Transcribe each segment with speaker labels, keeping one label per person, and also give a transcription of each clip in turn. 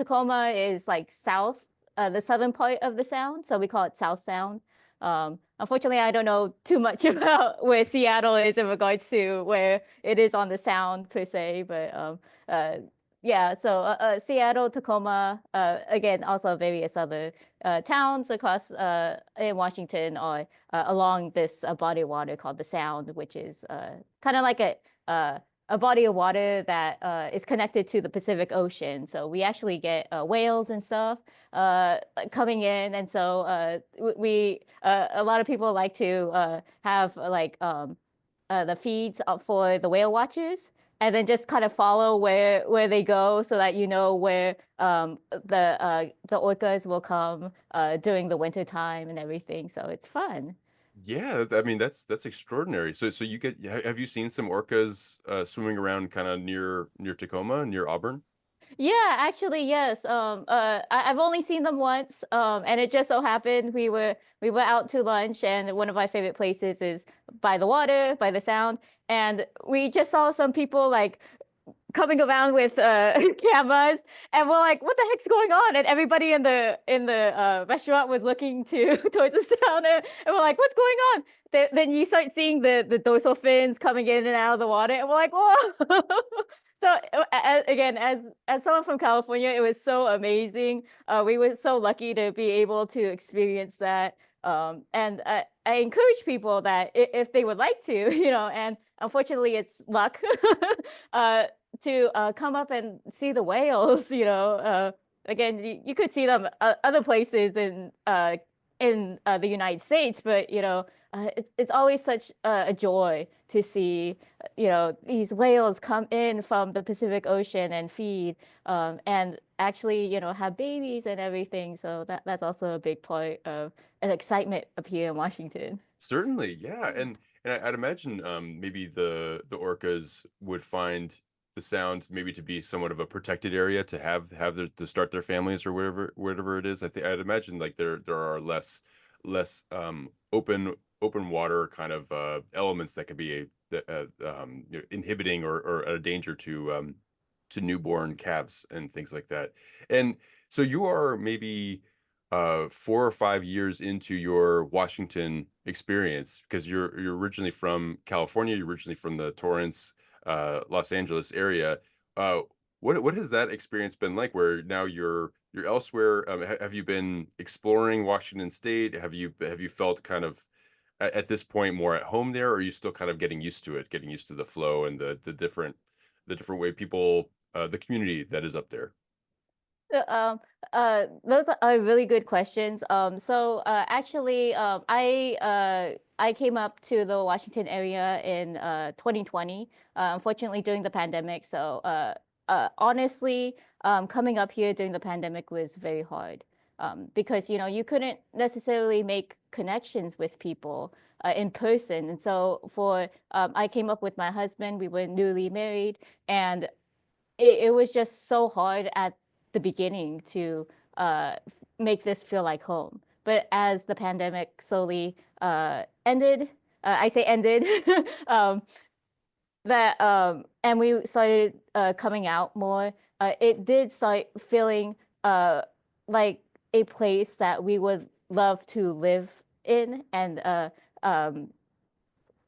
Speaker 1: Tacoma is like south, the southern part of the sound, so we call it South Sound. Unfortunately, I don't know too much about where Seattle is in regards to where it is on the sound per se, but yeah, so Seattle, Tacoma, again, also various other towns across in Washington are along this body of water called the Sound, which is kind of like a body of water that is connected to the Pacific Ocean. So we actually get whales and stuff coming in, and so we a lot of people like to have like the feeds for the whale watchers, and then just kind of follow where they go, so that you know where the orcas will come during the winter time and everything. So it's fun.
Speaker 2: Yeah, I mean that's extraordinary. So you get have you seen some orcas swimming around kind of near Tacoma, near Auburn?
Speaker 1: Yeah, actually, yes. I've only seen them once, and it just so happened we were out to lunch, and one of my favorite places is by the water, by the sound, and we just saw some people like coming around with cameras, and we're like, "What the heck's going on?" And everybody in the restaurant was looking to towards the sound, and we're like, "What's going on?" Then you start seeing the dorsal fins coming in and out of the water, and we're like, "Whoa!" So again, as someone from California, it was so amazing. We were so lucky to be able to experience that. And I encourage people that if they would like to, and unfortunately it's luck, to come up and see the whales. Again, you could see them other places in the United States, but it's always such a joy to see these whales come in from the Pacific Ocean and feed, and actually have babies and everything. So that's also a big part of an excitement up here in Washington.
Speaker 2: Certainly, yeah, and I'd imagine maybe the orcas would find the sound maybe to be somewhat of a protected area to have their to start their families or whatever it is. I'd imagine like there are less open water kind of elements that could be inhibiting or a danger to newborn calves and things like that. And so you are maybe 4 or 5 years into your Washington experience because you're originally from California, you're originally from the Torrance, Los Angeles area. Uh, what has that experience been like? Where now you're elsewhere? Have you been exploring Washington State? Have you felt kind of at this point more at home there, or are you still kind of getting used to it, getting used to the flow and the different way people, the community that is up there?
Speaker 1: Those are really good questions. So actually, I came up to the Washington area in 2020, unfortunately during the pandemic. So honestly, coming up here during the pandemic was very hard, because you couldn't necessarily make connections with people in person. And so I came up with my husband. We were newly married, and it was just so hard at the beginning to make this feel like home. But as the pandemic slowly ended, I say ended, um, and we started coming out more, it did start feeling like a place that we would love to live in and um,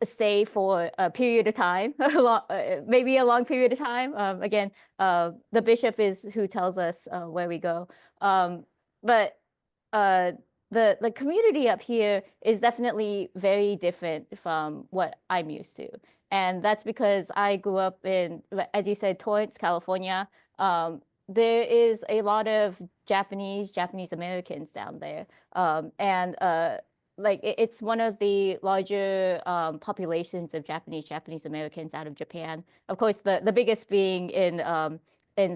Speaker 1: stay for a period of time, maybe a long period of time. Again, the bishop is who tells us where we go. But uh, the community up here is definitely very different from what I'm used to, and that's because I grew up in, as you said, Torrance, California. There is a lot of Japanese Americans down there, and like it's one of the larger populations of Japanese Americans out of Japan. Of course, the biggest being in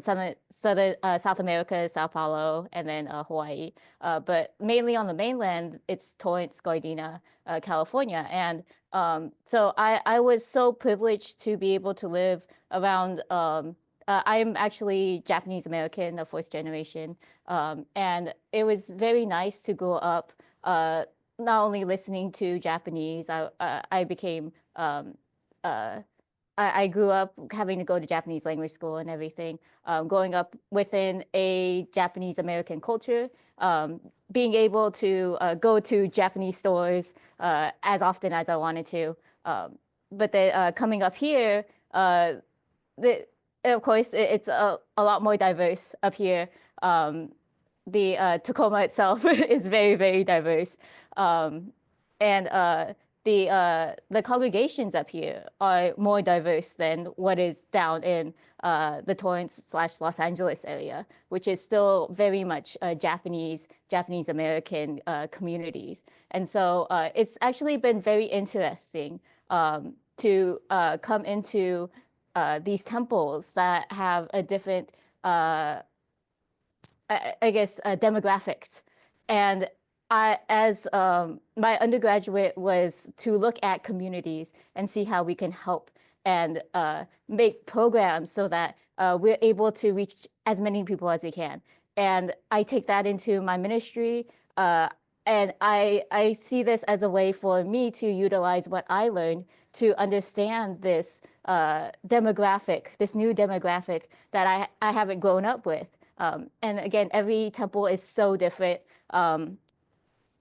Speaker 1: southern South America, Sao Paulo, and then Hawaii. But mainly on the mainland, it's Torrance, Gardena, California. And so I was so privileged to be able to live around. I'm actually Japanese American, a fourth generation, and it was very nice to grow up. Not only listening to Japanese, I became I grew up having to go to Japanese language school and everything, growing up within a Japanese American culture, being able to go to Japanese stores as often as I wanted to. But then coming up here, the, of course, it's a lot more diverse up here. The Tacoma itself is very, very diverse. Um, and the congregations up here are more diverse than what is down in the Torrance/Los Angeles area, which is still very much Japanese American communities. And so it's actually been very interesting to come into these temples that have a different I guess, demographics. And as my undergraduate was to look at communities and see how we can help and make programs so that we're able to reach as many people as we can. And I take that into my ministry. And I see this as a way for me to utilize what I learned to understand this demographic, this new demographic that I haven't grown up with. And again, every temple is so different.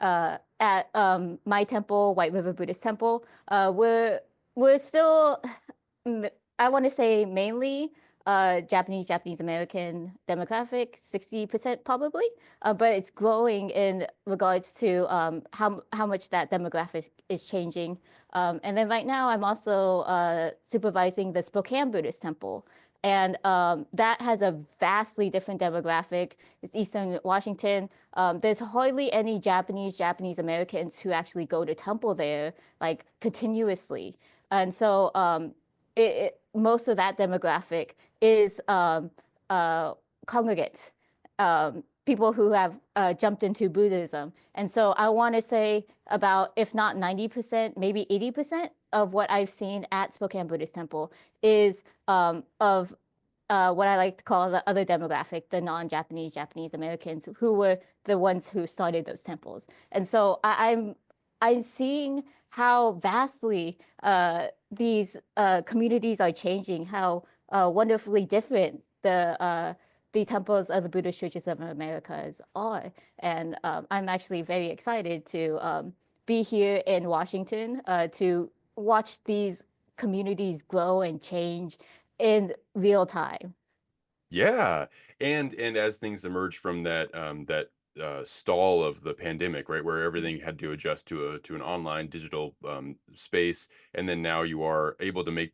Speaker 1: At my temple, White River Buddhist Temple, we're still, I want to say mainly Japanese American demographic, 60% probably, but it's growing in regards to how much that demographic is changing. And then right now, I'm also supervising the Spokane Buddhist Temple. And that has a vastly different demographic. It's Eastern Washington. There's hardly any Japanese Americans who actually go to temple there like continuously. And so most of that demographic is congregates, people who have jumped into Buddhism. And so I want to say about, if not 90%, maybe 80% of what I've seen at Spokane Buddhist Temple is of what I like to call the other demographic, the Japanese Americans, who were the ones who started those temples. And so I'm seeing how vastly these communities are changing, how wonderfully different the temples of the Buddhist churches of Americas are. And I'm actually very excited to be here in Washington to watch these communities grow and change in real time.
Speaker 2: Yeah, and as things emerge from that stall of the pandemic, right, where everything had to adjust to an online digital space, and then now you are able to make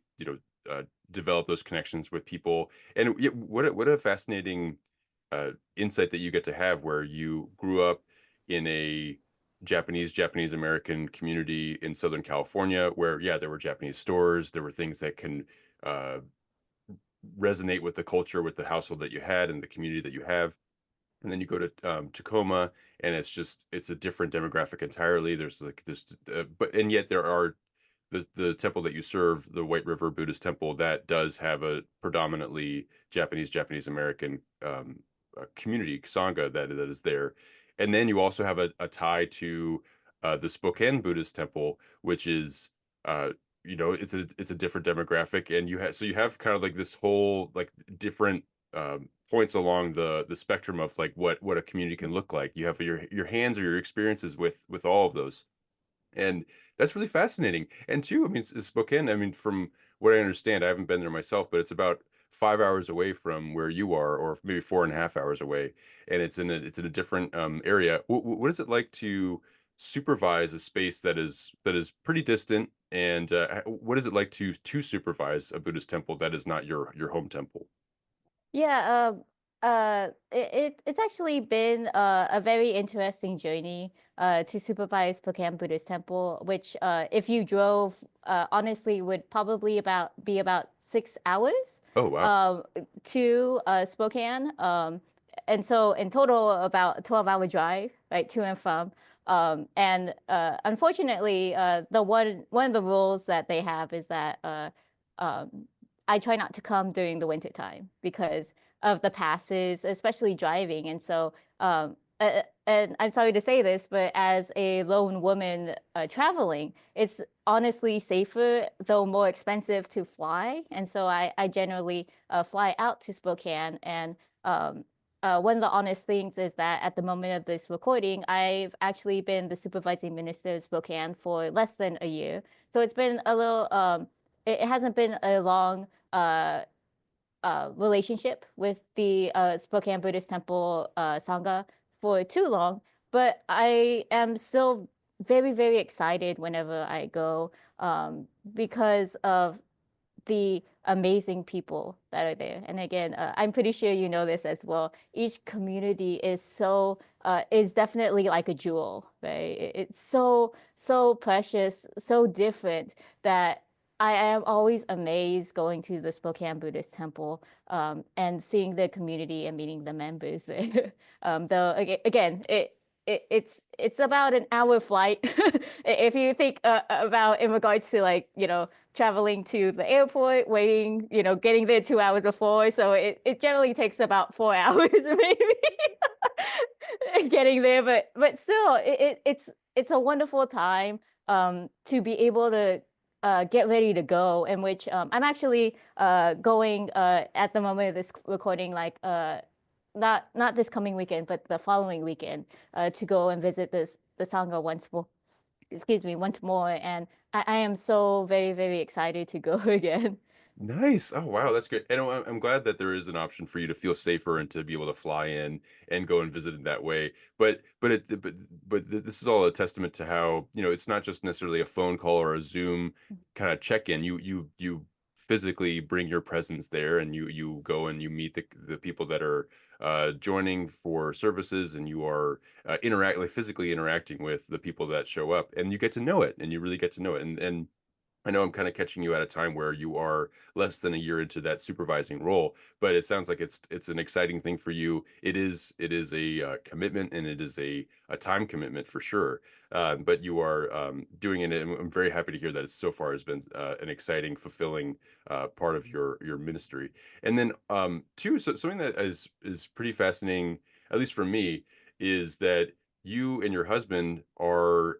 Speaker 2: develop those connections with people. And what a fascinating insight that you get to have, where you grew up in a Japanese American community in Southern California, where yeah, there were Japanese stores, there were things that can uh, resonate with the culture, with the household that you had and the community that you have. And then you go to Tacoma, and it's a different demographic entirely. There's like this, but and yet there are the temple that you serve, the White River Buddhist Temple, that does have a predominantly Japanese American community sangha that is there. And then you also have a tie to the Spokane Buddhist Temple, which is it's a different demographic, and you have kind of like this whole like different points along the spectrum of like what a community can look like. You have your hands or your experiences with all of those, and that's really fascinating. And two, I mean, Spokane, I mean, from what I understand, I haven't been there myself, but it's about 5 hours away from where you are, or maybe 4.5 hours away, and it's in a different area. What is it like to supervise a space that is pretty distant? And what is it like to supervise a Buddhist temple that is not your home temple?
Speaker 1: Yeah, it's actually been a very interesting journey to supervise Spokane Buddhist Temple, which if you drove, honestly, would probably be about 6 hours
Speaker 2: Oh, wow.
Speaker 1: um, to Spokane. And so in total, about a 12-hour drive, right, to and from. And unfortunately, the one of the rules that they have is that um, I try not to come during the winter time because of the passes, especially driving. And so and I'm sorry to say this, but as a lone woman traveling, it's honestly safer, though more expensive to fly. And so I generally fly out to Spokane. And one of the honest things is that at the moment of this recording, I've actually been the supervising minister of Spokane for less than a year. So it's been a little, it hasn't been a long relationship with the Spokane Buddhist Temple Sangha for too long, but I am still very, very excited whenever I go because of the amazing people that are there. And again, I'm pretty sure you know this as well. Each community is is definitely like a jewel, right? It's so precious, so different that I am always amazed going to the Spokane Buddhist Temple and seeing the community and meeting the members there. Though again, it's about an hour flight. If you think about in regards to like, traveling to the airport, waiting, getting there 2 hours before. So it generally takes about 4 hours maybe getting there. But still, it's a wonderful time to be able to get ready to go. In which I'm actually going at the moment of this recording, like not this coming weekend, but the following weekend to go and visit the Sangha once more. Excuse me, once more, and I am so very, very excited to go again.
Speaker 2: Nice. Oh, wow, that's great. And I'm glad that there is an option for you to feel safer and to be able to fly in and go and visit it that way. But this is all a testament to how, it's not just necessarily a phone call or a Zoom kind of check-in. You physically bring your presence there, and you go and you meet the people that are joining for services, and you are physically interacting with the people that show up, and you get to know it, and you really get to know it. And I know I'm kind of catching you at a time where you are less than a year into that supervising role, but it sounds like it's an exciting thing for you. It is a commitment, and it is a time commitment for sure. But you are doing it, and I'm very happy to hear that it so far has been an exciting, fulfilling part of your ministry. And then two, so something that is pretty fascinating, at least for me, is that you and your husband are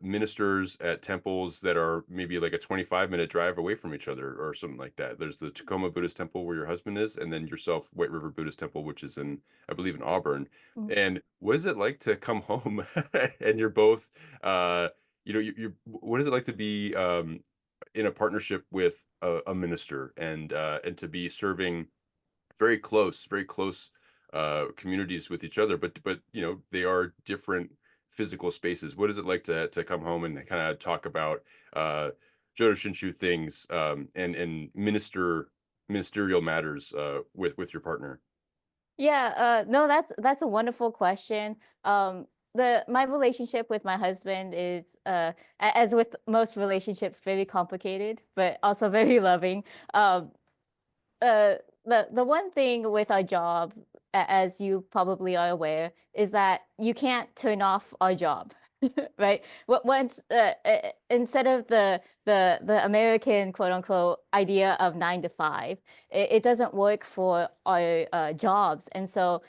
Speaker 2: ministers at temples that are maybe like a 25-minute drive away from each other or something like that. There's the Tacoma Buddhist Temple where your husband is, and then yourself, White River Buddhist Temple, which is I believe, in Auburn.
Speaker 1: Mm.
Speaker 2: And what is it like to come home and you're both, what is it like to be in a partnership with a minister and to be serving very close communities with each other, but they are different physical spaces. What is it like to come home and kind of talk about Jōdo Shinshū things and ministerial matters with your partner?
Speaker 1: Yeah, no, that's a wonderful question. The my relationship with my husband is, as with most relationships, very complicated, but also very loving. Um, uh, the one thing with our job, as you probably are aware, is that you can't turn off our job, right? Once instead of the American quote unquote idea of 9 to 5, it doesn't work for our jobs, and so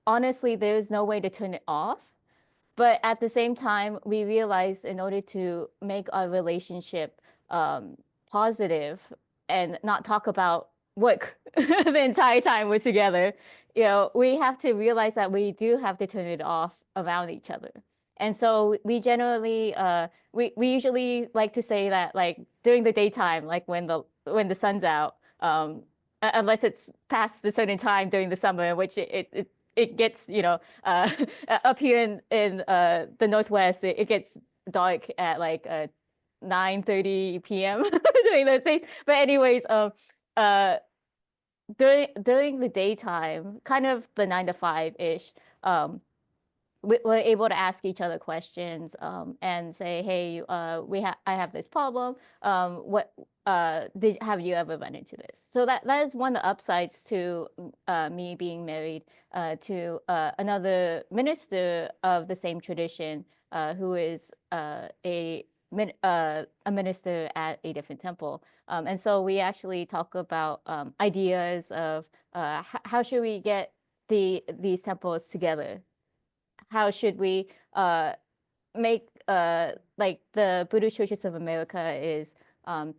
Speaker 1: honestly, there's no way to turn it off. But at the same time, we realized in order to make our relationship positive and not talk about work the entire time we're together, we have to realize that we do have to turn it off around each other. And so we generally, we usually like to say that like during the daytime, like when the sun's out, unless it's past a certain time during the summer, which it gets, up here in the Northwest, it gets dark at like 9:30 p.m. during those days. But anyways, uh, during the daytime, kind of the 9 to 5 ish, we're able to ask each other questions and say, hey, I have this problem. What have you ever run into this? So that is one of the upsides to me being married to another minister of the same tradition who is a minister at a different temple. And so we actually talk about ideas of how should we get these temples together, how should we make like the Buddhist Churches of America is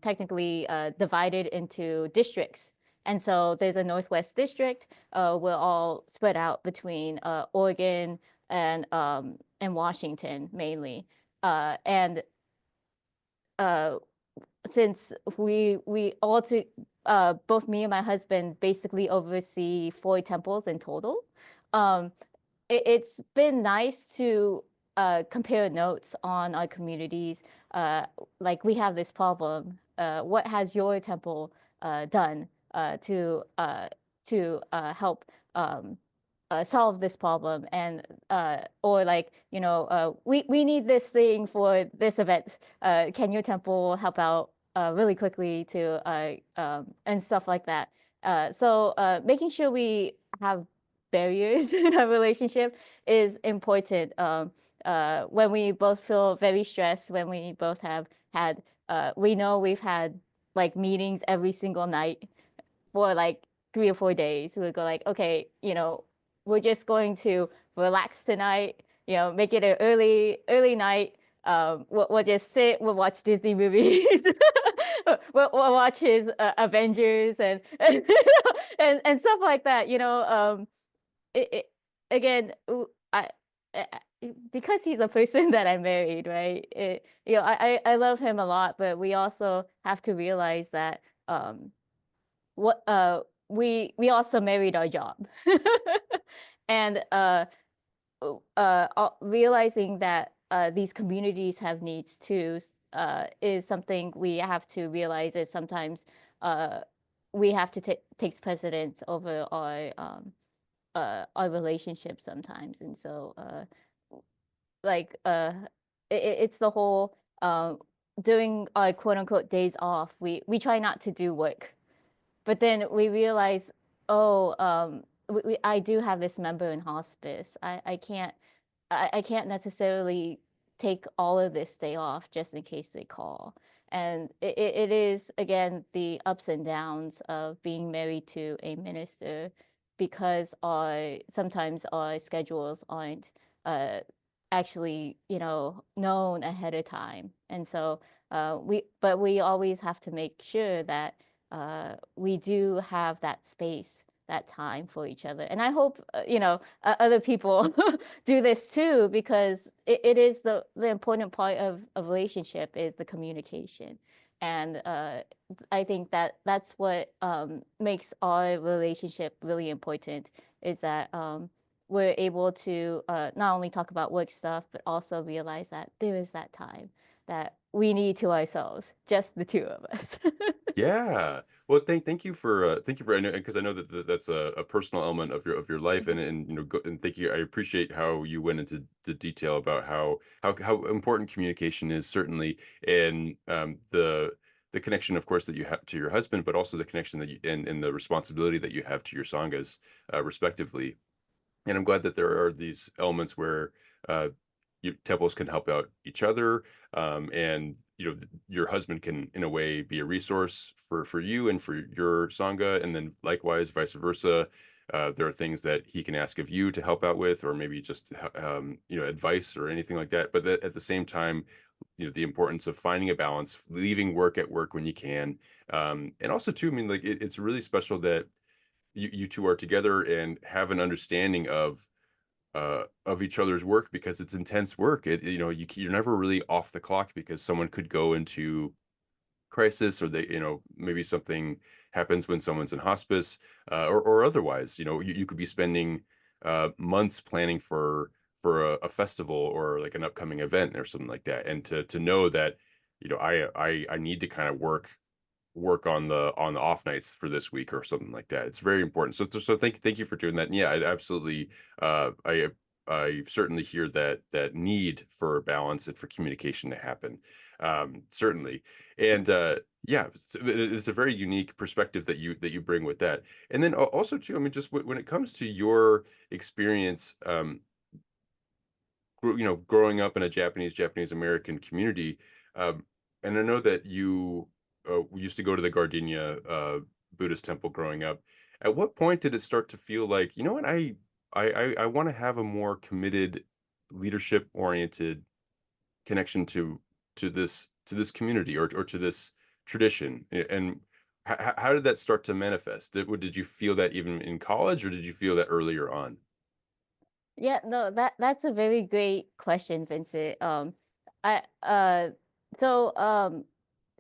Speaker 1: technically divided into districts. And so there's a Northwest district. We're all spread out between Oregon and Washington mainly. And since we all to both me and my husband basically oversee 4 temples in total, um, it's been nice to compare notes on our communities. Uh, like we have this problem. What has your temple done to help solve this problem? And or like we need this thing for this event. Can your temple help out really quickly to and stuff like that. So making sure we have barriers in our relationship is important. When we both feel very stressed, when we both have had, we know we've had like meetings every single night for like 3 or 4 days. We go like, okay, we're just going to relax tonight. Make it an early night. We'll just sit. We'll watch Disney movies. We'll watch his Avengers and stuff like that. It, again, I, I because he's a person that I married, right? I love him a lot, but we also have to realize that what we also married our job, and realizing that these communities have needs too is something we have to realize is sometimes we have to take precedence over our relationship sometimes. And so like it's the whole during our quote unquote days off, we try not to do work, but then we realize, oh, I do have this member in hospice. I can't necessarily take all of this day off just in case they call. And it is, again, the ups and downs of being married to a minister, because sometimes our schedules aren't uh, actually, known ahead of time. And so but we always have to make sure that we do have that space, that time for each other. And I hope, other people do this too, because it is the important part of a relationship is the communication. And I think that that's what makes our relationship really important, is that we're able to not only talk about work stuff, but also realize that there is that time that we need to ourselves, just the two of us.
Speaker 2: Yeah. Well, thank you for, I know, because I know that that's a personal element of your life,
Speaker 1: Mhm.
Speaker 2: and and thank you. I appreciate how you went into the detail about how important communication is, certainly, and the connection, of course, that you have to your husband, but also the connection that you and the responsibility that you have to your sanghas, respectively. And I'm glad that there are these elements where uh, temples can help out each other, and your husband can, in a way, be a resource for you and for your sangha, and then likewise, vice versa. There are things that he can ask of you to help out with, or maybe just advice or anything like that. But at the same time, the importance of finding a balance, leaving work at work when you can, and also too, I mean, like it's really special that you two are together and have an understanding of each other's work, because it's intense work. You're never really off the clock, because someone could go into crisis, or they, maybe something happens when someone's in hospice, or otherwise, you could be spending months planning for a festival, or like an upcoming event or something like that, and to know that I need to kind of work on the off nights for this week or something like that. It's very important. So thank you for doing that. And yeah, I absolutely I certainly hear that need for balance and for communication to happen. Certainly. And yeah, it's a very unique perspective that you bring with that. And then also too, I mean, just when it comes to your experience, growing up in a Japanese American community, um, and I know that you used to go to the Gardenia Buddhist temple growing up. At what point did it start to feel like, you know what, I want to have a more committed leadership oriented connection to this community or to this tradition? And how did that start to manifest? Did you feel that even in college, or did you feel that earlier on?
Speaker 1: Yeah, no, that's a very great question, Vincent. I so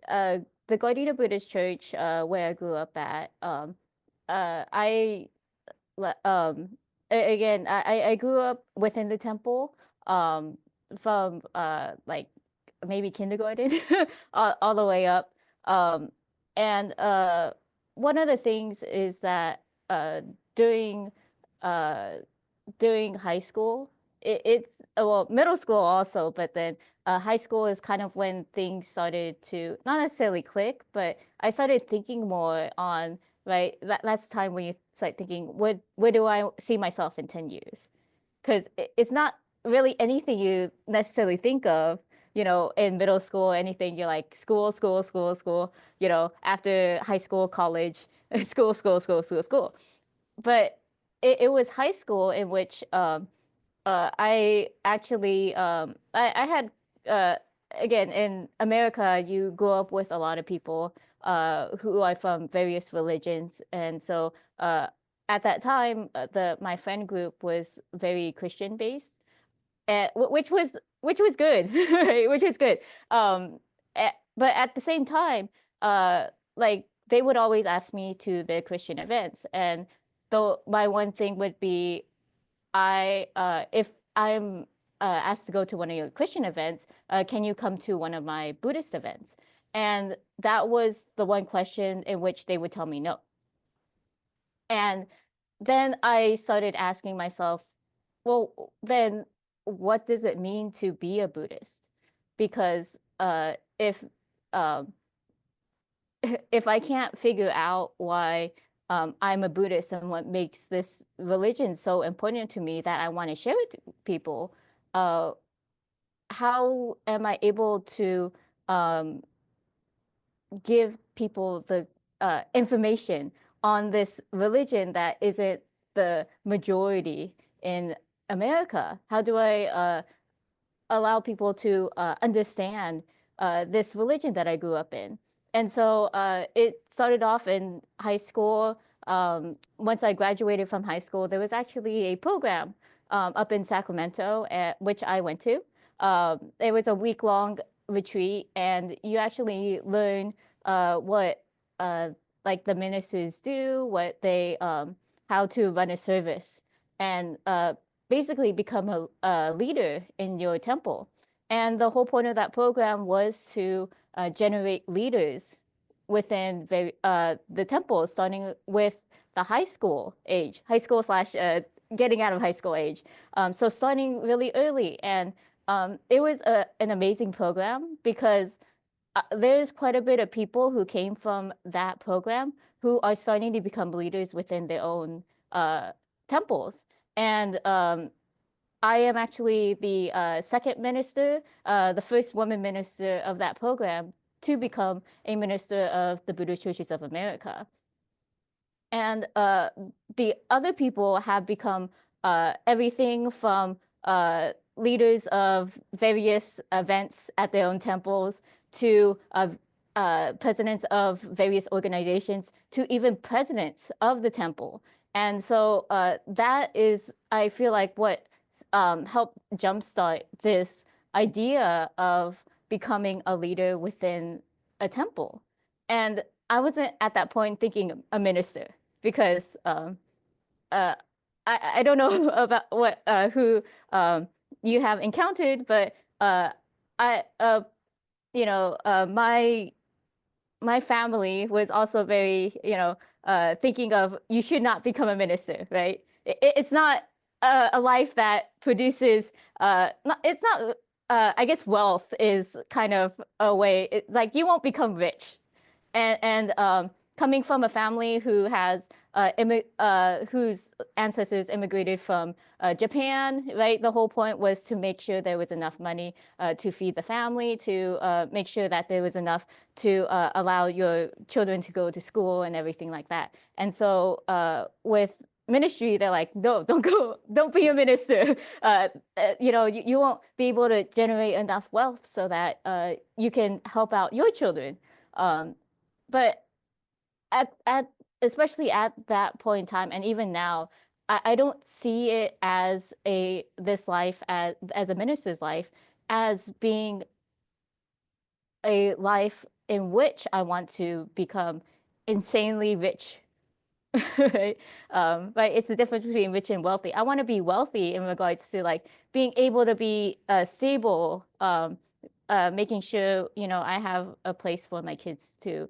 Speaker 1: uh the Gardena Buddhist Church where I grew up at, I again, I grew up within the temple, from like maybe kindergarten all the way up. Um, and one of the things is that during uh during high school, it's well, middle school also, but then high school is kind of when things started to not necessarily click, but I started thinking more on, right, that's the time when you start thinking, where do I see myself in 10 years? Because it's not really anything you necessarily think of, in middle school, anything. You're like school, school, school, school, after high school, college, school, school, school, school, school. But it was high school in which I actually I had uh, again, in America, you grow up with a lot of people who are from various religions, and so at that time, the my friend group was very Christian based, and which was good, which was good. But at the same time, like they would always ask me to their Christian events, and though my one thing would be, if I'm asked to go to one of your Christian events, can you come to one of my Buddhist events? And that was the one question in which they would tell me no. And then I started asking myself, well, then what does it mean to be a Buddhist? Because if um, if I can't figure out why I'm a Buddhist and what makes this religion so important to me that I want to share it to people, uh, how am I able to um, give people the information on this religion that isn't the majority in America? How do I allow people to understand this religion that I grew up in? And so it started off in high school. Once I graduated from high school, there was actually a program up in Sacramento, which I went to. It was a week-long retreat, and you actually learn what like the ministers do, how to run a service, and basically become a leader in your temple. And the whole point of that program was to generate leaders within the temple, starting with the high school age, high school slash getting out of high school age. So starting really early. And it was an amazing program because there's quite a bit of people who came from that program who are starting to become leaders within their own temples. And I am actually the second minister, the first woman minister of that program to become a minister of the Buddhist Churches of America. And the other people have become everything from leaders of various events at their own temples to presidents of various organizations to even presidents of the temple. And so that is, I feel like, what helped jumpstart this idea of becoming a leader within a temple. And I wasn't at that point thinking a minister because uh, I don't know about what who you have encountered, but I my family was also very thinking of, you should not become a minister, right? It's not a life that produces it's not I guess wealth is kind of a way, like you won't become rich, and coming from a family who has whose ancestors immigrated from Japan, right? The whole point was to make sure there was enough money to feed the family, to make sure that there was enough to allow your children to go to school and everything like that. And so with ministry, they're like, no, don't go, don't be a minister. You won't be able to generate enough wealth so that you can help out your children. But at especially at that point in time, and even now, I don't see it as this life as a minister's life as being a life in which I want to become insanely rich. Right? But it's the difference between rich and wealthy. I want to be wealthy in regards to like being able to be stable, making sure, I have a place for my kids to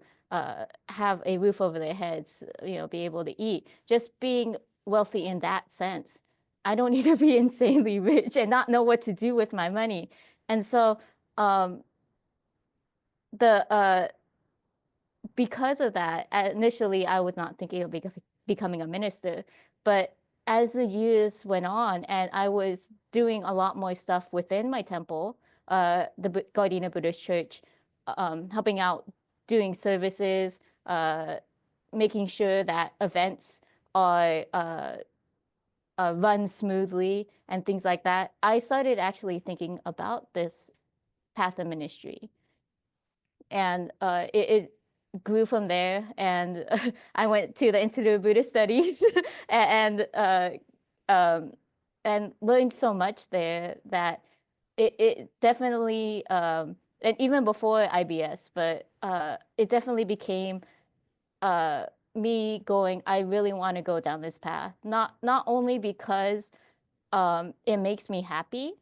Speaker 1: have a roof over their heads, be able to eat. Just being wealthy in that sense. I don't need to be insanely rich and not know what to do with my money. And so the because of that, initially I was not thinking of becoming a minister, but as the years went on and I was doing a lot more stuff within my temple, the Gardena Buddhist Church, helping out, doing services, making sure that events are run smoothly and things like that, I started actually thinking about this path of ministry. And it grew from there. And I went to the Institute of Buddhist Studies and and learned so much there that it definitely and even before IBS, but it definitely became uh, me going, I really want to go down this path. Not only because it makes me happy,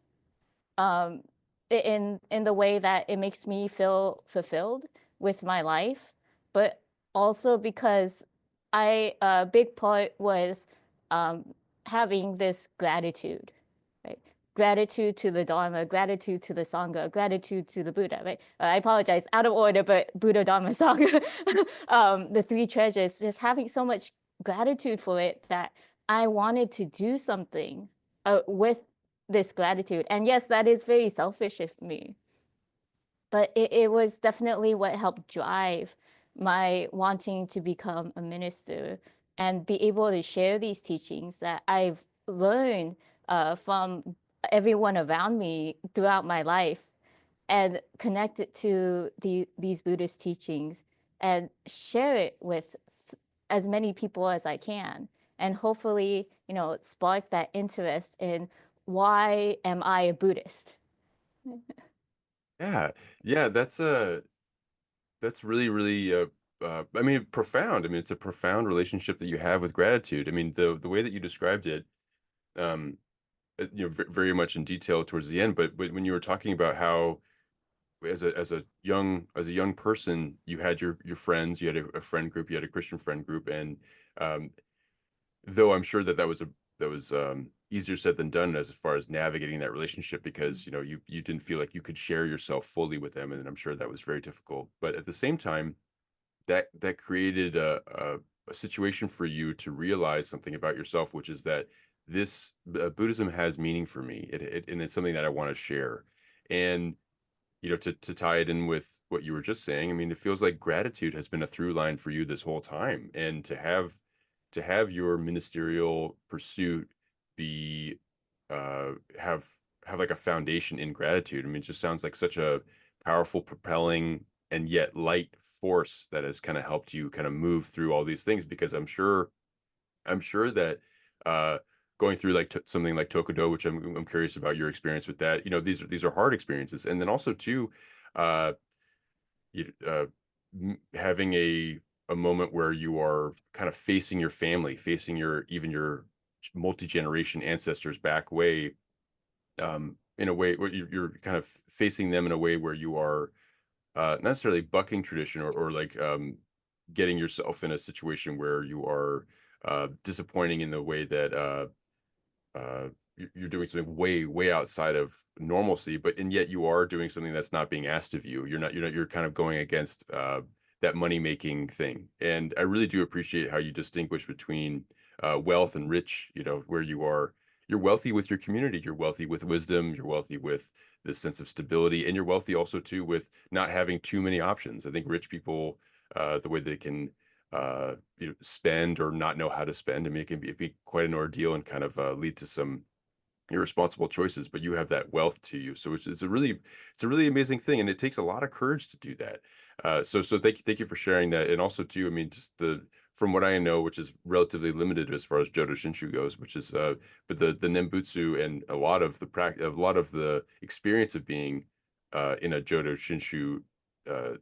Speaker 1: um, in the way that it makes me feel fulfilled with my life, but also because a big part was um, having this gratitude, right? Gratitude to the Dharma, gratitude to the Sangha, gratitude to the Buddha, right? I apologize, out of order, but Buddha, Dharma, Sangha, the three treasures, just having so much gratitude for it that I wanted to do something with this gratitude. And yes, that is very selfish of me, but it was definitely what helped drive my wanting to become a minister and be able to share these teachings that I've learned from everyone around me throughout my life and connect it to these Buddhist teachings and share it with as many people as I can. And hopefully, spark that interest in why am I a Buddhist?
Speaker 2: Yeah, yeah, that's really, really I mean, profound. I mean, it's a profound relationship that you have with gratitude. I mean, the way that you described it, um, very much in detail towards the end, but when you were talking about how as a young person, you had your friends, you had a friend group, you had a Christian friend group, and um, though I'm sure that was easier said than done as far as navigating that relationship because you didn't feel like you could share yourself fully with them, and I'm sure that was very difficult. But at the same time, that created a situation for you to realize something about yourself, which is that this Buddhism has meaning for me, and it's something that I want to share. And to tie it in with what you were just saying, I mean, it feels like gratitude has been a through line for you this whole time, and to have your ministerial pursuit be have like a foundation in gratitude. I mean, it just sounds like such a powerful, propelling, and yet light force that has kind of helped you kind of move through all these things. Because I'm sure that uh, going through like something like Tokudo, which I'm curious about your experience with that. These are hard experiences, and then also too, uh, you, having a moment where you are kind of facing your family, facing your multi-generation ancestors back way, in a way where you're kind of facing them in a way where you are not necessarily bucking tradition or like getting yourself in a situation where you are disappointing in the way that uh, you're doing something way, way outside of normalcy, but and yet you are doing something that's not being asked of you. You're kind of going against that money making thing. And I really do appreciate how you distinguish between wealth and rich, where you're wealthy with your community, you're wealthy with wisdom, you're wealthy with this sense of stability, and you're wealthy also too with not having too many options. I think rich people, the way they can spend or not know how to spend. I mean, it'd be quite an ordeal and kind of lead to some irresponsible choices, but you have that wealth to you. So it's a really amazing thing. And it takes a lot of courage to do that. So thank you for sharing that. And also too, I mean, just from what I know, which is relatively limited as far as Jōdo Shinshū goes, which is, but the Nembutsu and a lot of the experience of being in a Jōdo Shinshū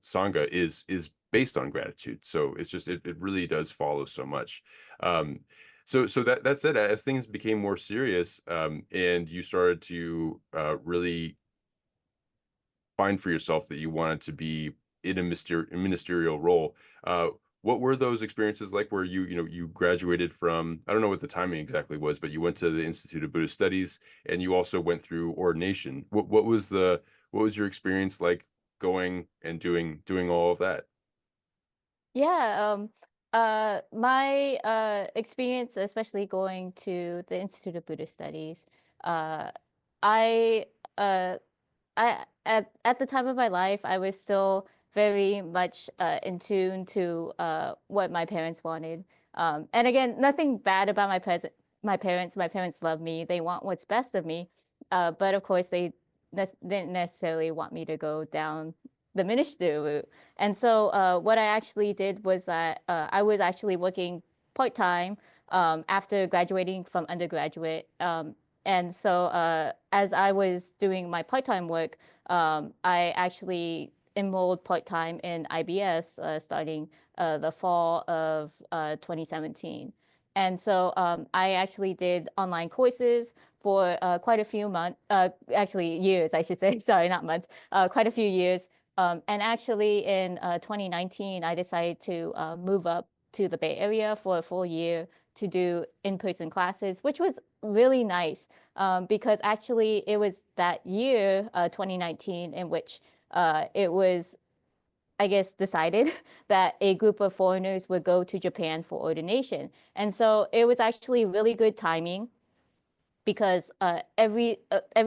Speaker 2: sangha is based on gratitude. So it's just, it really does follow so much. So that said, as things became more serious, and you started to really find for yourself that you wanted to be in a ministerial role, what were those experiences like? Where you graduated from, I don't know what the timing exactly was, but you went to the Institute of Buddhist Studies, and you also went through ordination. What was your experience like going and doing all of that?
Speaker 1: Yeah, my experience, especially going to the Institute of Buddhist Studies, uh, I uh, at the time of my life, I was still very much in tune to what my parents wanted. And again, nothing bad about my parents. My parents love me. They want what's best of me. But of course, they didn't necessarily want me to go down the ministry route. And so what I actually did was that I was actually working part-time after graduating from undergraduate. And so as I was doing my part-time work, I actually enrolled part-time in IBS starting the fall of 2017. And so I actually did online courses for quite a few months, actually years, I should say, sorry, not months, quite a few years. And actually in 2019, I decided to move up to the Bay Area for a full year to do in-person classes, which was really nice because actually it was that year, 2019, in which it was, I guess, decided that a group of foreigners would go to Japan for ordination. And so it was actually really good timing because every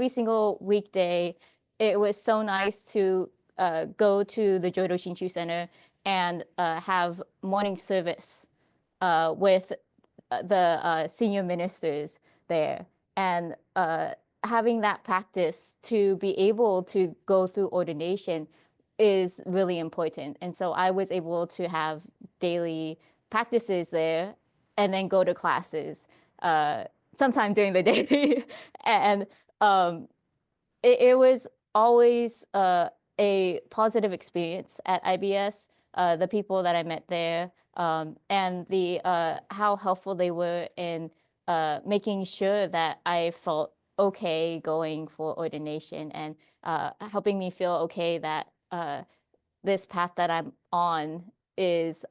Speaker 1: single weekday, it was so nice to go to the Jōdo Shinshū Center and have morning service with the senior ministers there. And having that practice to be able to go through ordination is really important. And so I was able to have daily practices there and then go to classes sometime during the day. And it was always a positive experience at IBS. The people that I met there, and the how helpful they were in making sure that I felt okay going for ordination and helping me feel okay that this path that I'm on is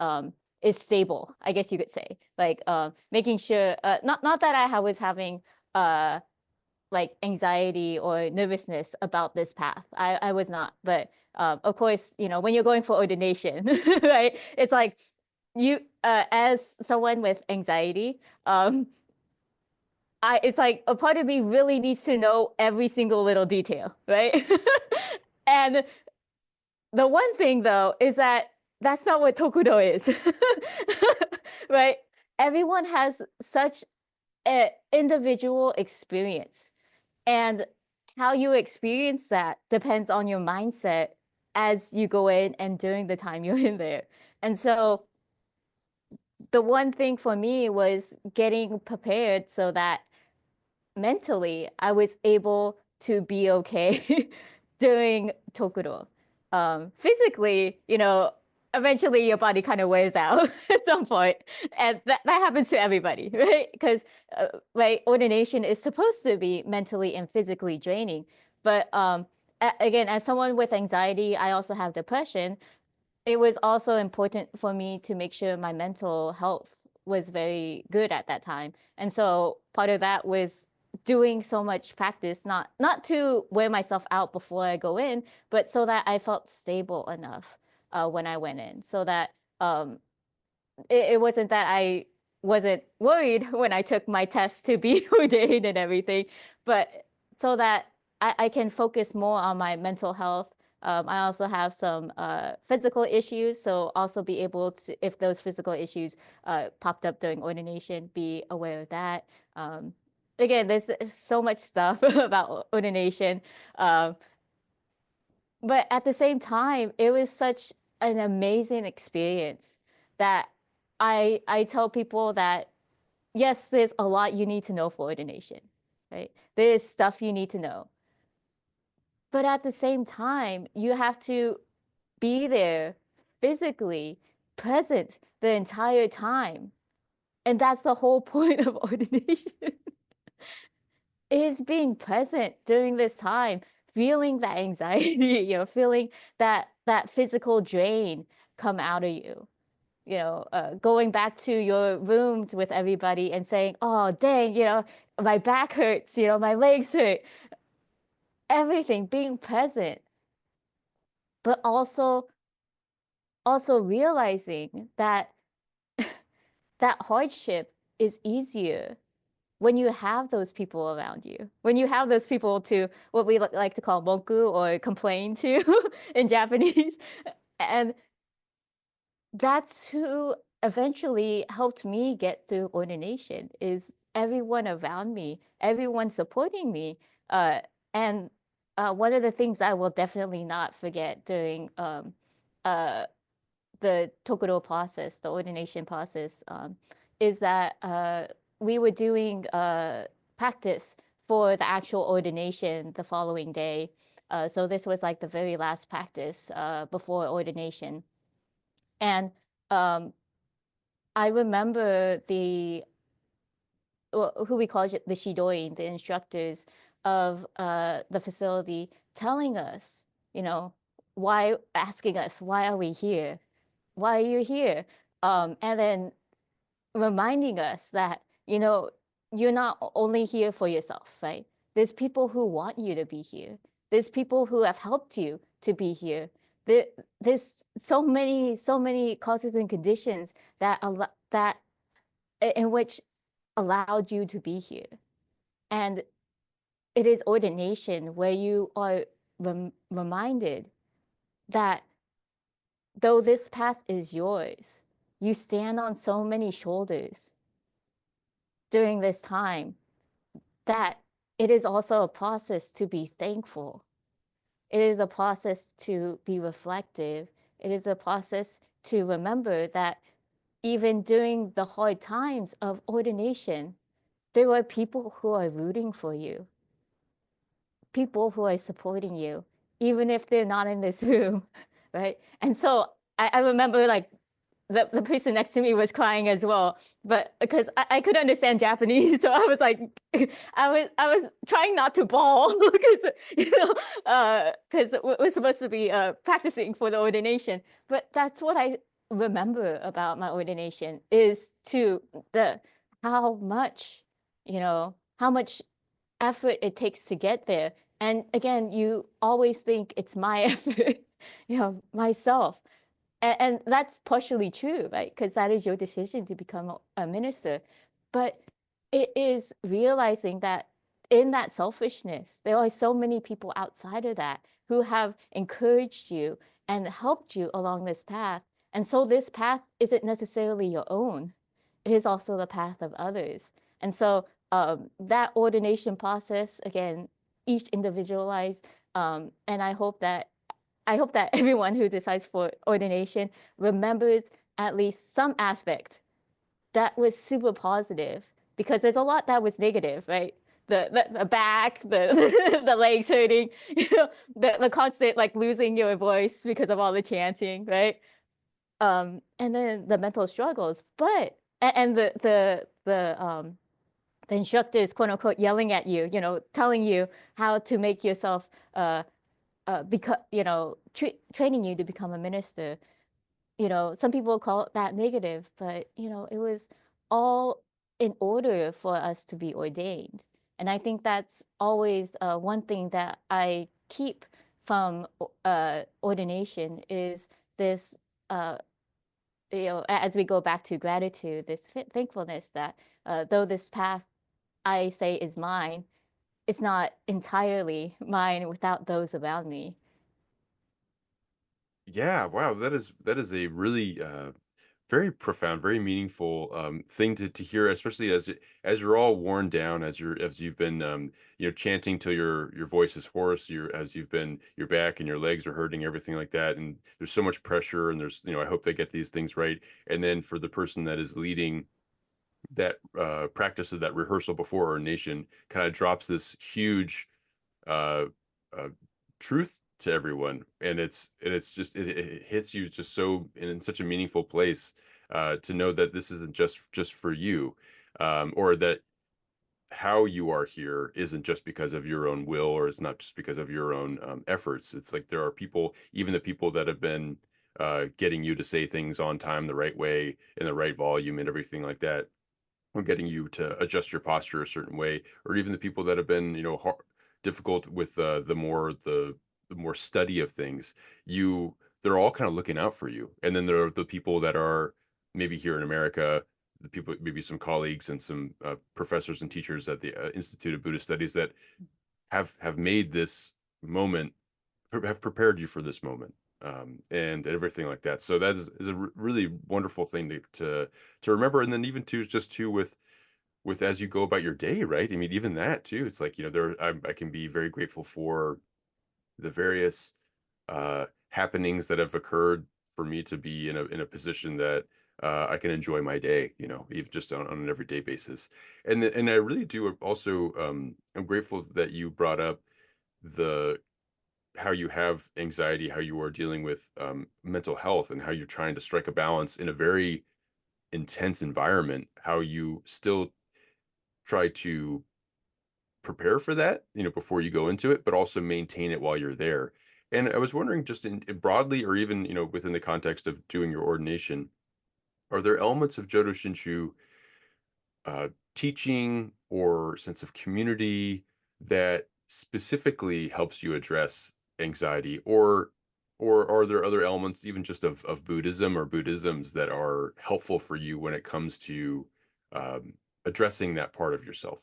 Speaker 1: stable, I guess you could say. Like making sure, not that I was having like anxiety or nervousness about this path. I was not, but of course, when you're going for ordination, right? It's like you, as someone with anxiety, it's like a part of me really needs to know every single little detail, right? And the one thing though is that that's not what Tokudo is, right? Everyone has such an individual experience, and how you experience that depends on your mindset as you go in and during the time you're in there. And so the one thing for me was getting prepared so that mentally I was able to be okay during Tokudo. Physically, eventually your body kind of wears out at some point, and that happens to everybody, right? Because right, ordination is supposed to be mentally and physically draining. But again, as someone with anxiety, I also have depression. It was also important for me to make sure my mental health was very good at that time. And so part of that was doing so much practice, not to wear myself out before I go in, but so that I felt stable enough when I went in, so that it wasn't that I wasn't worried when I took my test to be ordained and everything, but so that I can focus more on my mental health I also have some physical issues, so also be able to, if those physical issues popped up during ordination, be aware of that. Again, there's so much stuff about ordination, but at the same time, it was such an amazing experience that I tell people that yes, there's a lot you need to know for ordination, right? There's stuff you need to know. But at the same time, you have to be there physically present the entire time. And that's the whole point of ordination is being present during this time, feeling that anxiety, feeling that physical drain come out of you. Going back to your rooms with everybody and saying, "Oh, dang, my back hurts, my legs hurt." Everything being present, but also realizing that that hardship is easier when you have those people around you, when you have those people to what we like to call moku or complain to in Japanese. And that's who eventually helped me get through ordination is everyone around me, everyone supporting me. And one of the things I will definitely not forget during uh, the Tokudo process, the ordination process, is that we were doing practice for the actual ordination the following day. So this was like the very last practice before ordination. And um, I remember who we call the shidoin, the instructors of the facility, telling us, asking us, why are we here? Why are you here? And then reminding us that, you're not only here for yourself, right? There's people who want you to be here. There's people who have helped you to be here. There's so many causes and conditions that in which allowed you to be here. And it is ordination where you are reminded that though this path is yours, you stand on so many shoulders during this time that it is also a process to be thankful. It is a process to be reflective. It is a process to remember that even during the hard times of ordination, there are people who are rooting for you, people who are supporting you, even if they're not in this room, right? And so I remember like the person next to me was crying as well, but because I could understand Japanese, so I was like, I was trying not to bawl because because we're supposed to be practicing for the ordination. But that's what I remember about my ordination is to the how much how much effort it takes to get there. And again, you always think it's my effort, myself. And that's partially true, right? Because that is your decision to become a minister. But it is realizing that in that selfishness, there are so many people outside of that who have encouraged you and helped you along this path. And so this path isn't necessarily your own. It is also the path of others. And so that ordination process, again, each individualized. And I hope that everyone who decides for ordination remembers at least some aspect that was super positive because there's a lot that was negative, right? The back, the legs hurting, the constant like losing your voice because of all the chanting, right? And then the mental struggles, but and the instructors quote unquote yelling at you, telling you how to make yourself because training you to become a minister. Some people call that negative, but it was all in order for us to be ordained. And I think that's always one thing that I keep from ordination is this as we go back to gratitude, this thankfulness that though this path I say is mine, it's not entirely mine without those around me.
Speaker 2: Yeah, wow, that is a really very profound, very meaningful thing to hear, especially as you're all worn down, as you've been chanting till your voice is hoarse, as you've been your back and your legs are hurting, everything like that, and there's so much pressure, and there's I hope they get these things right, and then for the person that is leading that practice of that rehearsal before ordination, kind of drops this huge uh, uh, truth to everyone, and it's just it hits you just so in such a meaningful place to know that this isn't just for you, or that how you are here isn't just because of your own will, or it's not just because of your own efforts. It's like there are people, even the people that have been getting you to say things on time, the right way, in the right volume, and everything like that, or getting you to adjust your posture a certain way, or even the people that have been, difficult with the more study of things. You They're all kind of looking out for you, and then there are the people that are maybe here in America, the people, maybe some colleagues and some professors and teachers at the Institute of Buddhist Studies that have made this moment, have prepared you for this moment, and everything like that. So that is a really wonderful thing to remember, and then even too, just too, with as you go about your day, right? I mean, even that too. It's like I can be very grateful for the various happenings that have occurred for me to be in a position that I can enjoy my day, even just on an everyday basis. And I really do also, I'm grateful that you brought up the how you have anxiety, how you are dealing with mental health, and how you're trying to strike a balance in a very intense environment, how you still try to prepare for that, before you go into it, but also maintain it while you're there. And I was wondering, just in broadly, or even, within the context of doing your ordination, are there elements of Jodo Shinshu teaching or sense of community that specifically helps you address anxiety, or are there other elements, even just of Buddhism or Buddhisms, that are helpful for you when it comes to um, addressing that part of yourself?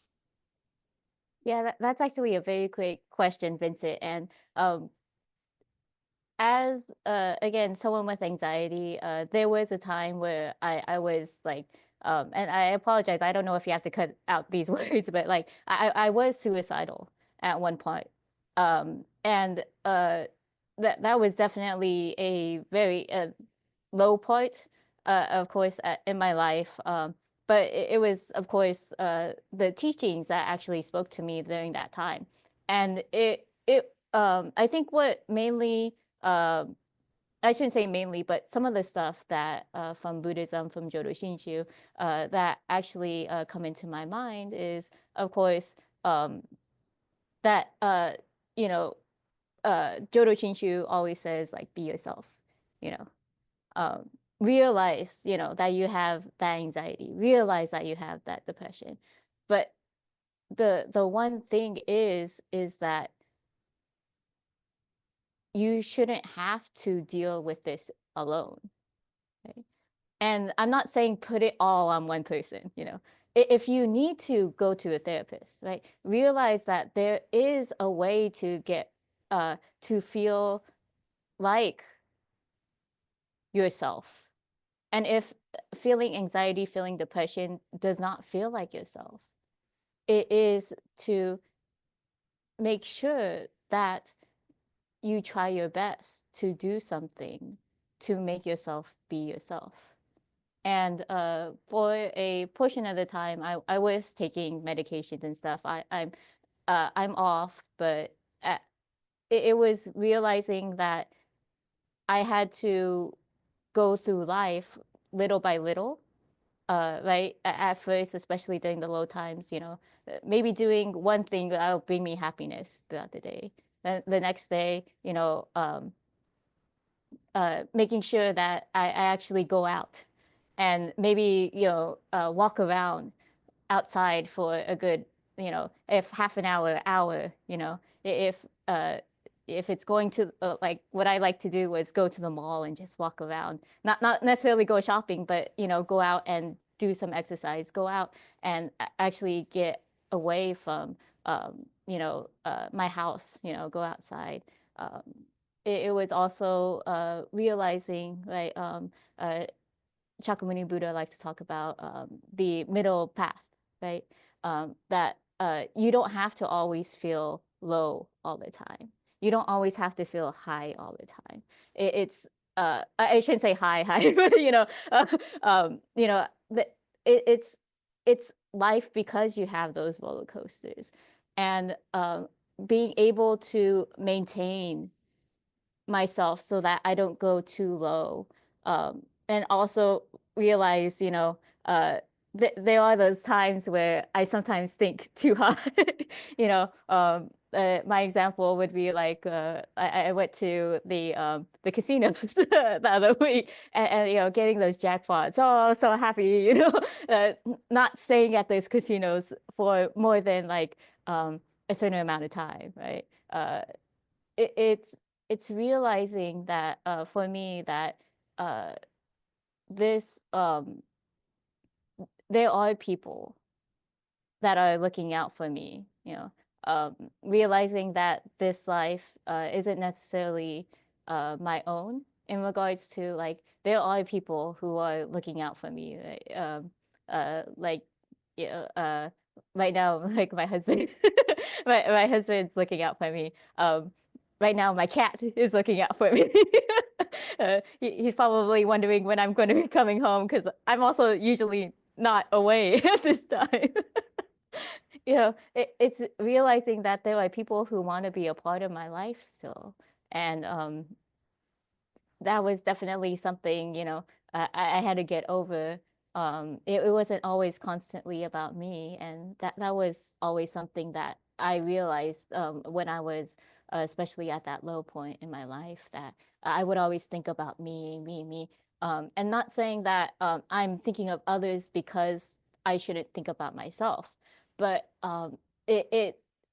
Speaker 1: Yeah, that's actually a very great question, Vincent. And as again, someone with anxiety, there was a time where I was like, and I apologize, I don't know if you have to cut out these words, but like I was suicidal at one point. And that was definitely a very low point, of course, in my life. But it was, of course, the teachings that actually spoke to me during that time. And I think what mainly, I shouldn't say mainly, but some of the stuff that from Buddhism, from Jōdo Shinshū, that actually come into my mind is, of course, um, that you know, Jōdo Shinshū always says like, be yourself, you know, um, realize, that you have that anxiety, realize that you have that depression. But the one thing is that you shouldn't have to deal with this alone. Right? And I'm not saying put it all on one person. If you need to go to a therapist, right? Realize that there is a way to get to feel like yourself. And if feeling anxiety, feeling depression does not feel like yourself, it is to make sure that you try your best to do something to make yourself be yourself. And for a portion of the time, I was taking medications and stuff. I'm off, but it was realizing that I had to go through life little by little, right? At first, especially during the low times, maybe doing one thing that'll bring me happiness throughout the day. Then the next day, making sure that I actually go out and maybe, walk around outside for a good, if half an hour, uh, if it's going to like what I like to do was go to the mall and just walk around, not necessarily go shopping, but go out and do some exercise, go out and actually get away from my house, go outside. Um, it was also realizing, right? Shakyamuni Buddha likes to talk about the middle path, right? That you don't have to always feel low all the time. You don't always have to feel high all the time. It's I shouldn't say high, high, but you know, it's life because you have those roller coasters, and being able to maintain myself so that I don't go too low. And also realize, there are those times where I sometimes think too hard. My example would be like I went to the casinos the other week, and getting those jackpots. Oh, I was so happy, not staying at those casinos for more than like a certain amount of time, right? It, it's it's realizing that for me that uh, this there are people that are looking out for me, realizing that this life isn't necessarily my own in regards to like there are people who are looking out for me, right? Like you know, uh, right now, like my husband, my husband's looking out for me. Right now, my cat is looking out for me. He's probably wondering when I'm going to be coming home because I'm also usually not away at this time. It's realizing that there are people who want to be a part of my life still. And that was definitely something, I had to get over. It wasn't always constantly about me. And that was always something that I realized when I was, especially at that low point in my life, that I would always think about me, me, me. And not saying that I'm thinking of others because I shouldn't think about myself, but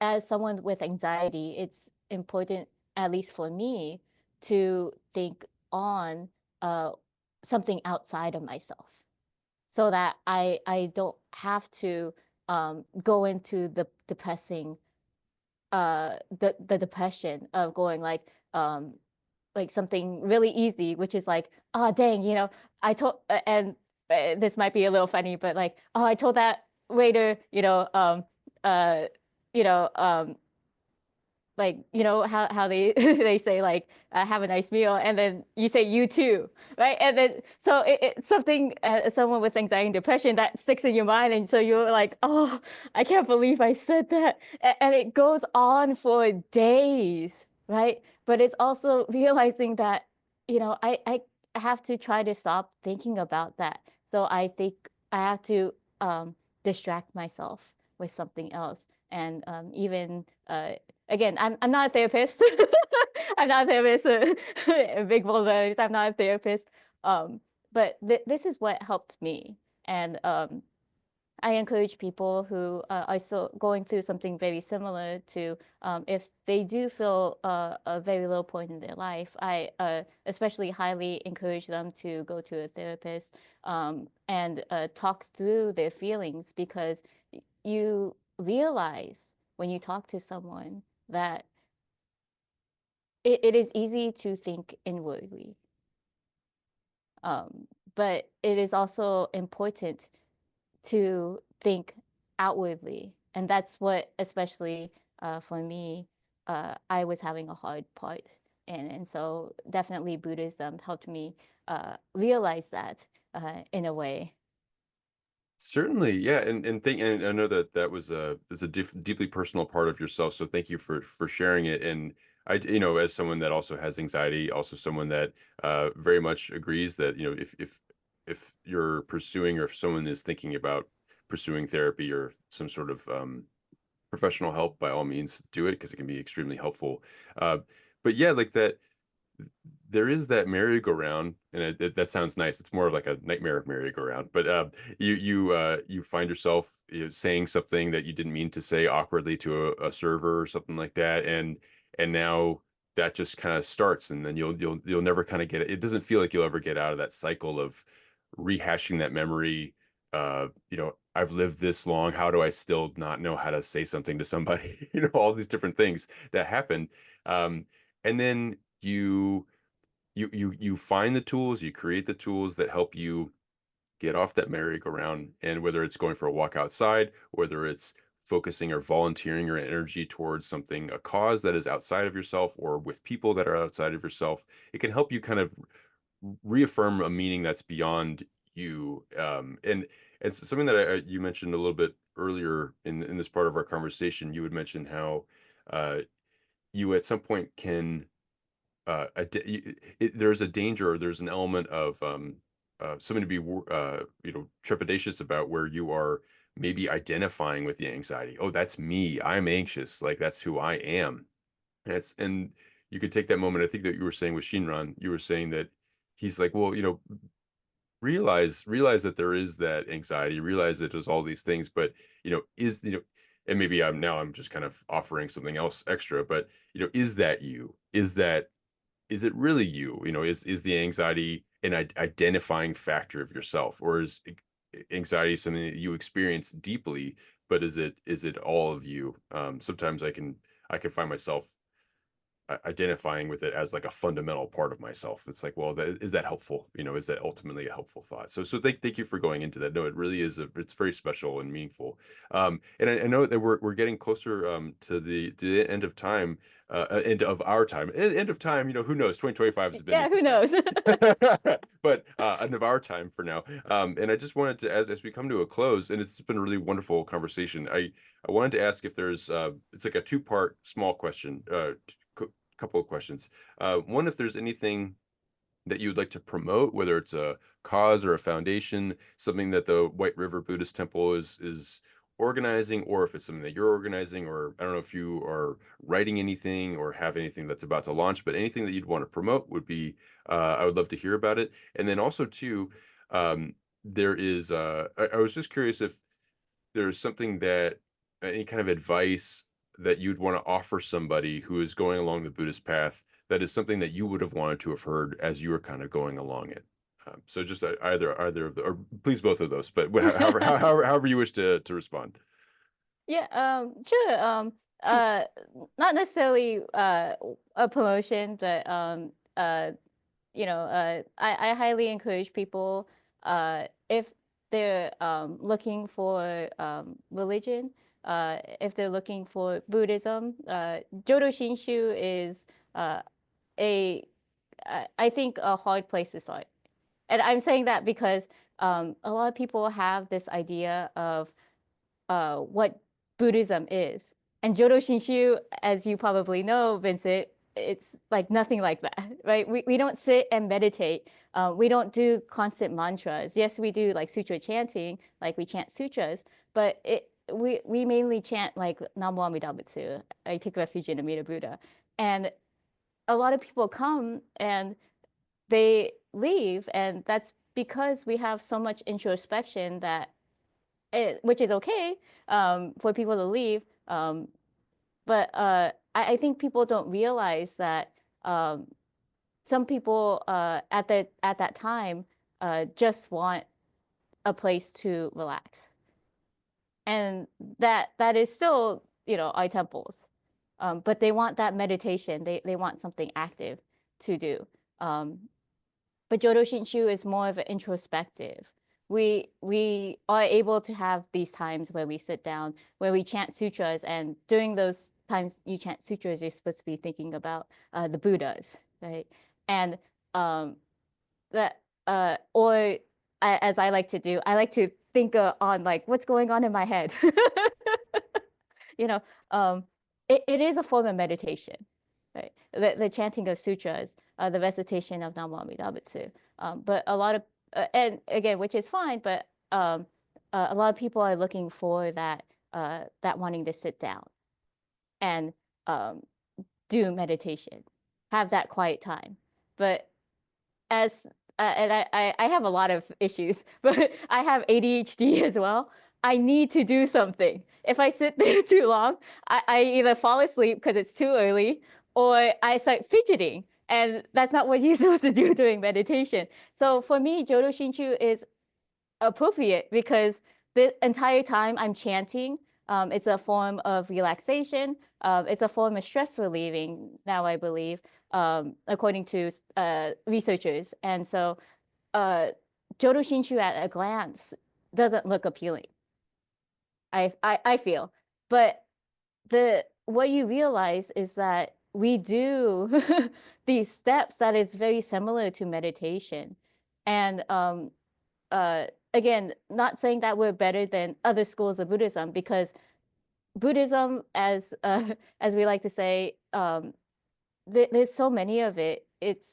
Speaker 1: as someone with anxiety, it's important, at least for me, to think on uh, something outside of myself so that I don't have to go into the depressing the depression of going like something really easy, which is like, oh dang, I told and this might be a little funny, but like, oh, I told that waiter, uh you know like how they they say like have a nice meal, and then you say you too, right? And then so it's something someone with anxiety and depression that sticks in your mind, and so you're like, oh, I can't believe I said that. And it goes on for days, right? But it's also realizing that I have to try to stop thinking about that. So I think I have to distract myself with something else. And even again, I'm not a therapist. I'm not a therapist. Big boulders. I'm not a therapist. But this is what helped me, and I encourage people who are still going through something very similar to, if they do feel a very low point in their life, I especially highly encourage them to go to a therapist and talk through their feelings, because you realize when you talk to someone that it is easy to think inwardly. But it is also important to think outwardly. And that's what, especially for me, I was having a hard part in. And so definitely Buddhism helped me realize that in a way.
Speaker 2: Certainly, yeah, and I know that that was it's a deeply personal part of yourself. So thank you for sharing it. And as someone that also has anxiety, also someone that very much agrees that if you're pursuing, or if someone is thinking about pursuing therapy or some sort of professional help, by all means do it, because it can be extremely helpful. Uh, but yeah, like that there is that merry-go-round, and that sounds nice. It's more of like a nightmare merry-go-round. But you find yourself saying something that you didn't mean to say awkwardly to a server or something like that, and now that just kind of starts, and then you'll never kind of get it. It doesn't feel like you'll ever get out of that cycle of rehashing that memory. I've lived this long. How do I still not know how to say something to somebody? All these different things that happen. And then you you find the tools, you create the tools that help you get off that merry-go-round, and whether it's going for a walk outside, whether it's focusing or volunteering your energy towards something, a cause that is outside of yourself or with people that are outside of yourself, it can help you kind of reaffirm a meaning that's beyond you. And it's something that you mentioned a little bit earlier in this part of our conversation. You would mention how uh, you at some point can there's a danger, or there's an element of something to be trepidatious about, where you are maybe identifying with the anxiety. Oh, that's me, I'm anxious, like that's who I am. And you could take that moment. I think that you were saying with Shinran, you were saying that he's like, well, realize that there is that anxiety, realize that there's all these things, but is and maybe I'm just kind of offering something else extra, but is that you? Is it really you? Is the anxiety an identifying factor of yourself, or is anxiety something that you experience deeply, but is it all of you? Sometimes I can find myself identifying with it as like a fundamental part of myself. It's like, well, is that helpful? Is that ultimately a helpful thought? So thank you for going into that. No, it really is it's very special and meaningful. And I know that we're getting closer to the end of time, end of our time, end of time. Who knows? 2025 has been
Speaker 1: Yeah, who
Speaker 2: interesting.
Speaker 1: knows?
Speaker 2: But end of our time for now. And I just wanted to, as we come to a close, and it's been a really wonderful conversation. I wanted to ask if there's it's like a two-part small question, couple of questions. One, if there's anything that you would like to promote, whether it's a cause or a foundation, something that the White River Buddhist Temple is organizing, or if it's something that you're organizing, or I don't know if you are writing anything or have anything that's about to launch, but anything that you'd want to promote would be, I would love to hear about it. And then also too, there is, I was just curious if there's something that, any kind of advice that you'd want to offer somebody who is going along the Buddhist path, that is something that you would have wanted to have heard as you were kind of going along it. So just either of the, or please both of those, but however you wish to respond.
Speaker 1: Yeah, sure.
Speaker 2: Sure.
Speaker 1: Uh, Not necessarily a promotion, but I highly encourage people, if they're looking for religion, if they're looking for Buddhism, Jōdo Shinshū is a I think a hard place to start. And I'm saying that because a lot of people have this idea of what Buddhism is. And Jōdo Shinshū, as you probably know, Vincent, it's like nothing like that, right? We don't sit and meditate. We don't do constant mantras. Yes, we do like sutra chanting, like we chant sutras, but we mainly chant like Namo Amida Butsu, I take refuge in Amida Buddha. And a lot of people come and they leave, and that's because we have so much introspection that which is okay for people to leave. But I think people don't realize that some people at that time just want a place to relax, and that is still our temples, but they want that meditation. They want something active to do. But Jōdo Shinshū is more of an introspective. We are able to have these times where we sit down, where we chant sutras, and during those times you chant sutras, you're supposed to be thinking about the Buddhas, right? And that or as I like to do, I like to think on like what's going on in my head. you know, um, it is a form of meditation, right? The chanting of sutras, the recitation of Namo Amida Butsu. But a lot of, and again, which is fine, but a lot of people are looking for that wanting to sit down and um, do meditation, have that quiet time. But as and I have a lot of issues, but I have ADHD as well. I need to do something. If I sit there too long, I either fall asleep because it's too early, or I start fidgeting. And that's not what you're supposed to do during meditation. So for me, Jōdo Shinshū is appropriate because the entire time I'm chanting, it's a form of relaxation. It's a form of stress relieving now, I believe. according to researchers. And so Jōdo Shinshū at a glance doesn't look appealing, I feel. But what you realize is that we do these steps that is very similar to meditation. And again, not saying that we're better than other schools of Buddhism, because Buddhism, as we like to say, there's so many of it. It's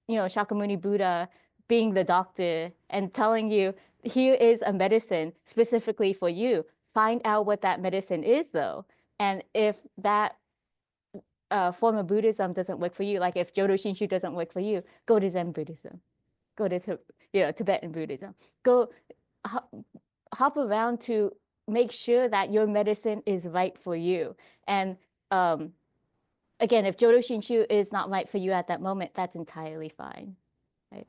Speaker 1: Shakyamuni Buddha being the doctor and telling you, here is a medicine specifically for you. Find out what that medicine is, though. And if that form of Buddhism doesn't work for you, like if Jōdo Shinshū doesn't work for you, go to Zen Buddhism, go to Tibetan Buddhism, go hop around to make sure that your medicine is right for you. And again, if Jōdo Shinshū is not right for you at that moment, that's entirely fine. Right?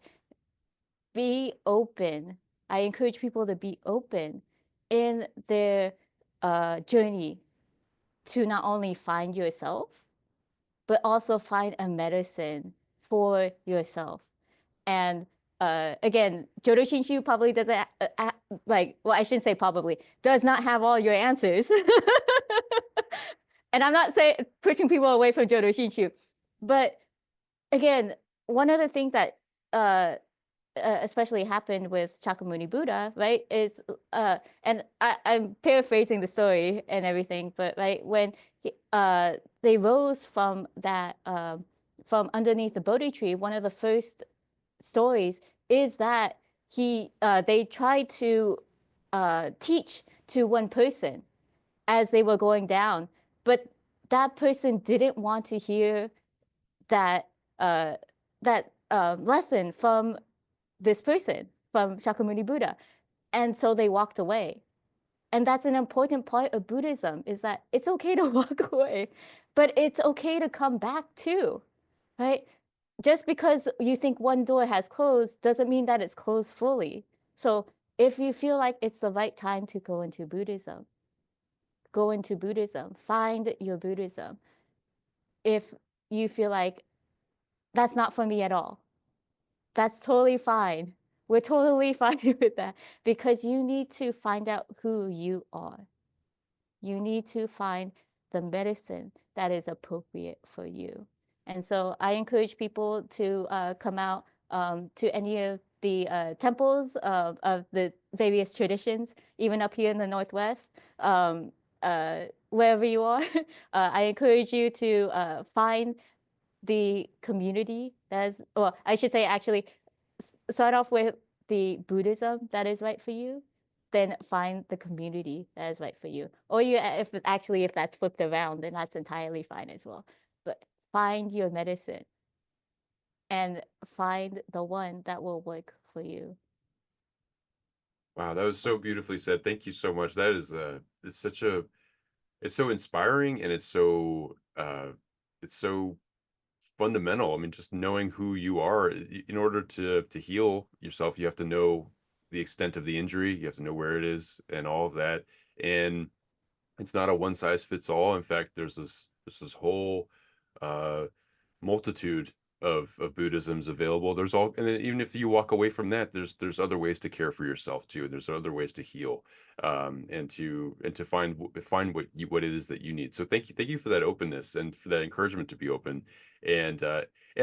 Speaker 1: Be open. I encourage people to be open in their journey to not only find yourself, but also find a medicine for yourself. And again, Jōdo Shinshū probably doesn't I shouldn't say probably, does not have all your answers. And I'm not saying pushing people away from Jōdo Shinshū, but again, one of the things that especially happened with Shakyamuni Buddha, right, is and I'm paraphrasing the story and everything, but right, when they rose from that from underneath the Bodhi tree, one of the first stories is that they tried to teach to one person as they were going down, but that person didn't want to hear that lesson from this person, from Shakyamuni Buddha. And so they walked away. And that's an important part of Buddhism, is that it's okay to walk away, but it's okay to come back too, right? Just because you think one door has closed doesn't mean that it's closed fully. So if you feel like it's the right time to go into Buddhism, go into Buddhism, find your Buddhism. If you feel like that's not for me at all, that's totally fine. We're totally fine with that, because you need to find out who you are. You need to find the medicine that is appropriate for you. And so I encourage people to come out to any of the temples of the various traditions, even up here in the Northwest, wherever you are. I encourage you to find the community well, I should say actually start off with the Buddhism that is right for you, then find the community that is right for you. Or if that's flipped around, then that's entirely fine as well. But find your medicine and find the one that will work for you.
Speaker 2: Wow, that was so beautifully said. Thank you so much. That is it's so inspiring, and it's so fundamental. I mean, just knowing who you are in order to heal yourself, you have to know the extent of the injury, you have to know where it is and all of that. And it's not a one size fits all. In fact, there's this whole multitude of Buddhisms available. There's all, and then even if you walk away from that, there's other ways to care for yourself too. There's other ways to heal, and to find what it is that you need. So thank you for that openness and for that encouragement to be open, and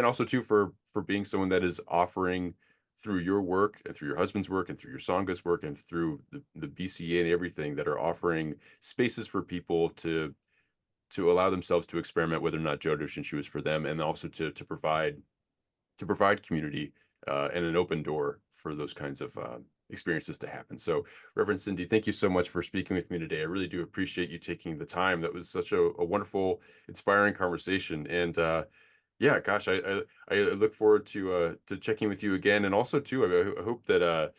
Speaker 2: also too for being someone that is offering through your work and through your husband's work and through your sanghas work and through the BCA and everything, that are offering spaces for people to allow themselves to experiment whether or not Jōdo Shinshū is for them, and also to provide community and an open door for those kinds of experiences to happen. So, Reverend Cyndi, thank you so much for speaking with me today. I really do appreciate you taking the time. That was such a wonderful, inspiring conversation. And yeah, gosh, I look forward to checking with you again. And also too, I hope that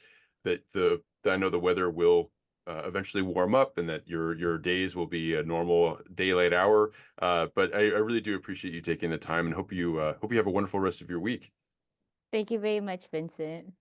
Speaker 2: I know the weather will eventually warm up, and that your days will be a normal daylight hour. But I really do appreciate you taking the time, and hope you have a wonderful rest of your week.
Speaker 1: Thank you very much, Vincent.